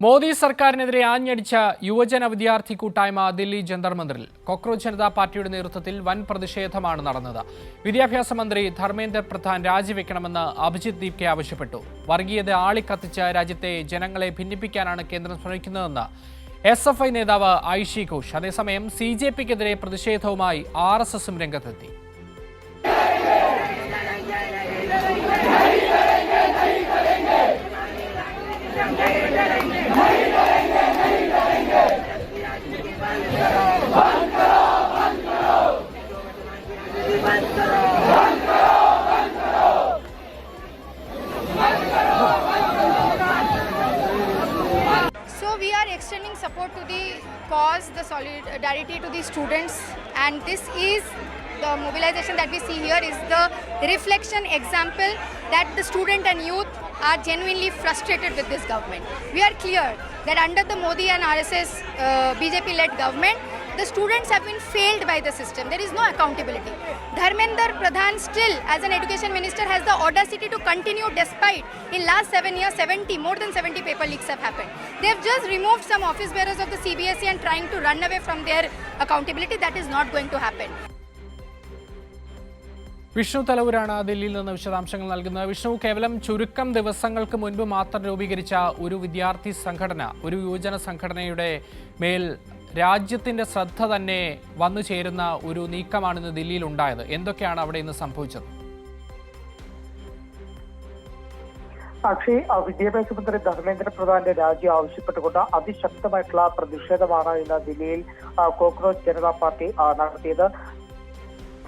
മോദി സർക്കാരിനെതിരെ ആഞ്ഞടിച്ച യുവജന വിദ്യാർത്ഥി കൂട്ടായ്മ ദില്ലി ജന്തർ മന്ദിറിൽ കോക്രോച്ച് ജനതാ പാർട്ടിയുടെ നേതൃത്വത്തിൽ വൻ പ്രതിഷേധമാണ് നടന്നത്. വിദ്യാഭ്യാസ മന്ത്രി ധർമ്മേന്ദ്ര പ്രധാൻ രാജിവെക്കണമെന്ന് അഭിജിത് ദീപ്കെ ആവശ്യപ്പെട്ടു. വർഗീയത ആളിക്കത്തിച്ച് രാജ്യത്തെ ജനങ്ങളെ ഭിന്നിപ്പിക്കാനാണ് കേന്ദ്രം ശ്രമിക്കുന്നതെന്ന് SFI നേതാവ് ഐഷി ഘോഷ്. അതേസമയം CJPക്കെതിരെ പ്രതിഷേധവുമായി RSSും രംഗത്തെത്തി. So we are extending support to the cause, the solidarity to the students, and this is the mobilization that we see here is the reflection example that the student and youth are genuinely frustrated with this government. We are clear that under the Modi and RSS BJP-led government, the students have been failed by the system. There is no accountability. Dharmendra Pradhan still, as an education minister, has the audacity to continue despite in last 7 years, more than 70 paper leaks have happened. They have just removed some office bearers of the CBSE and trying to run away from their accountability. That is not going to happen. Vishnu തലവൂരാണ് ദില്ലിയിൽ നിന്ന് വിശദാംശങ്ങൾ നൽകുന്നത്. വിഷ്ണു, കേവലം ചുരുക്കം ദിവസങ്ങൾക്ക് മുൻപ് മാത്രം രൂപീകരിച്ച ഒരു വിദ്യാർത്ഥി സംഘടന, ഒരു യുവജന സംഘടനയുടെ മേൽ രാജ്യത്തിന്റെ ശ്രദ്ധ തന്നെ വന്നു ചേരുന്ന ഒരു നീക്കമാണ് ഇന്ന് ദില്ലിയിൽ ഉണ്ടായത്. എന്തൊക്കെയാണ് അവിടെ ഇന്ന് സംഭവിച്ചത്? പക്ഷേ വിദ്യാഭ്യാസ മന്ത്രി ധർമ്മേന്ദ്ര പ്രധാന്റെ രാജി ആവശ്യപ്പെട്ടുകൊണ്ട് അതിശക്തമായിട്ടുള്ള പ്രതിഷേധമാണ് ഇന്ന് ദില്ലിയിൽ കോക്രോച്ച് ജനതാ പാർട്ടി നടത്തിയത്.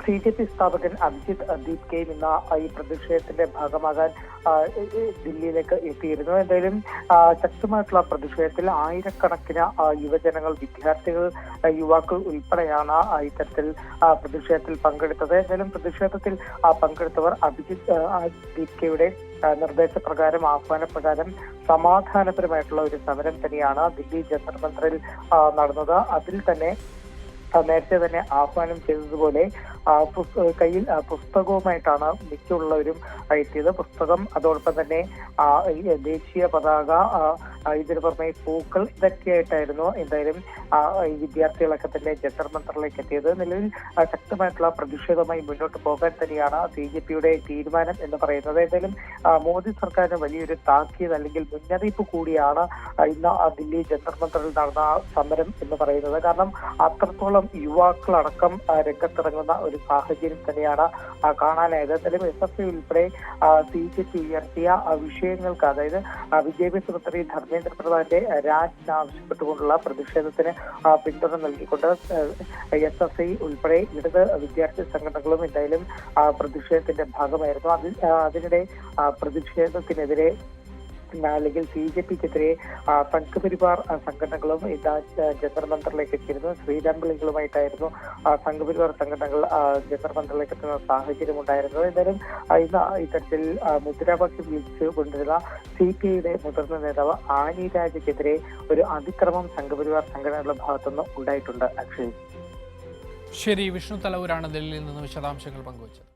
CJP സ്ഥാപകൻ അഭിജിത് ദീപ്കെയും ഇന്ന് ഈ പ്രതിഷേധത്തിന്റെ ഭാഗമാകാൻ ദില്ലിയിലേക്ക് എത്തിയിരുന്നു. എന്തായാലും ശക്തമായിട്ടുള്ള പ്രതിഷേധത്തിൽ ആയിരക്കണക്കിന് യുവജനങ്ങൾ, വിദ്യാർത്ഥികൾ, യുവാക്കൾ ഉൾപ്പെടെയാണ് ഇത്തരത്തിൽ പ്രതിഷേധത്തിൽ പങ്കെടുത്തത്. എന്തായാലും പ്രതിഷേധത്തിൽ പങ്കെടുത്തവർ അഭിജിത് ദീപ്കെയുടെ നിർദ്ദേശപ്രകാരം, ആഹ്വാനപ്രകാരം സമാധാനപരമായിട്ടുള്ള ഒരു സമരം തന്നെയാണ് ദില്ലി ജന്തർ മന്ദിറിൽ നടന്നത്. അതിൽ തന്നെ നേരത്തെ തന്നെ ആഹ്വാനം ചെയ്തതുപോലെ കയ്യിൽ പുസ്തകവുമായിട്ടാണ് മിക്കുള്ളവരും എത്തിയത്. പുസ്തകം, അതോടൊപ്പം തന്നെ ദേശീയ പതാക, ഇതിനു പുറമെ പൂക്കൾ, ഇതൊക്കെയായിട്ടായിരുന്നു എന്തായാലും ഈ വിദ്യാർത്ഥികളൊക്കെ തന്നെ ജന്തർ മന്ദിറിലേക്ക് എത്തിയത്. നിലവിൽ ശക്തമായിട്ടുള്ള പ്രതിഷേധവുമായി മുന്നോട്ട് പോകാൻ തന്നെയാണ് CJPയുടെ തീരുമാനം എന്ന് പറയുന്നത്. എന്തായാലും മോദി സർക്കാരിന് വലിയൊരു താക്കീത് അല്ലെങ്കിൽ മുന്നറിയിപ്പ് കൂടിയാണ് ഇന്ന് ദില്ലി ജന്തർ മന്ദിറിൽ നടന്ന സമരം എന്ന് പറയുന്നത്. കാരണം അത്രത്തോളം യുവാക്കളടക്കം രംഗത്തിറങ്ങുന്ന ഒരു സാഹചര്യം തന്നെയാണ് കാണാനായത്. എന്തായാലും SFI ഉൾപ്പെടെ CJP ഉയർത്തിയ വിഷയങ്ങൾക്ക്, അതായത് വിദ്യാഭ്യാസ മന്ത്രി ധർമ്മേന്ദ്ര പ്രധാന്റെ രാജി ആവശ്യപ്പെട്ടുകൊണ്ടുള്ള പ്രതിഷേധത്തിന് പിന്തുണ നൽകിക്കൊണ്ട് SFI ഉൾപ്പെടെ ഇടത് വിദ്യാർത്ഥി സംഘടനകളും എന്തായാലും പ്രതിഷേധത്തിന്റെ ഭാഗമായിരുന്നു. അതിനിടെ പ്രതിഷേധത്തിനെതിരെ അല്ലെങ്കിൽ CJPക്കെതിരെ സംഘപരിവാർ സംഘടനകളും ജന്തർ മന്ദിറിലേക്ക് എത്തിയിരുന്നു. ശ്രീരാം വിളികളുമായിട്ടായിരുന്നു സംഘപരിവാർ സംഘടനകൾ ജന്തർ മന്ദിറിലേക്ക് എത്തുന്ന സാഹചര്യം ഉണ്ടായിരുന്നത്. എന്തായാലും ഇന്ന് ഇത്തരത്തിൽ മുദ്രാവാക്യം വിളിച്ചു കൊണ്ടിരുന്ന CPIയുടെ മുതിർന്ന നേതാവ് ആനി രാജയ്ക്കെതിരെ ഒരു അതിക്രമം സംഘപരിവാർ സംഘടനകളുടെ ഭാഗത്തുനിന്ന് ഉണ്ടായിട്ടുണ്ട്. അക്ഷയ്. ശരി, വിഷ്ണു തലവൂരാണ് ദില്ലിയിൽ നിന്ന് വിശദാംശങ്ങൾ പങ്കുവച്ചത്.